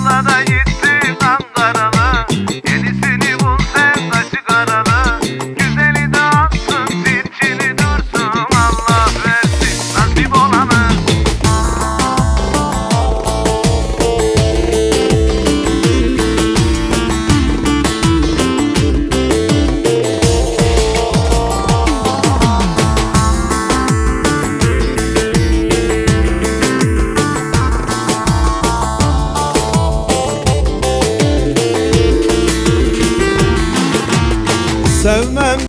yolla da gittim Ankaralı. Yenisini bul sen açık aralı. Güzeli de atsın zilçini dursun. Allah versin nasip olanı. Sevmem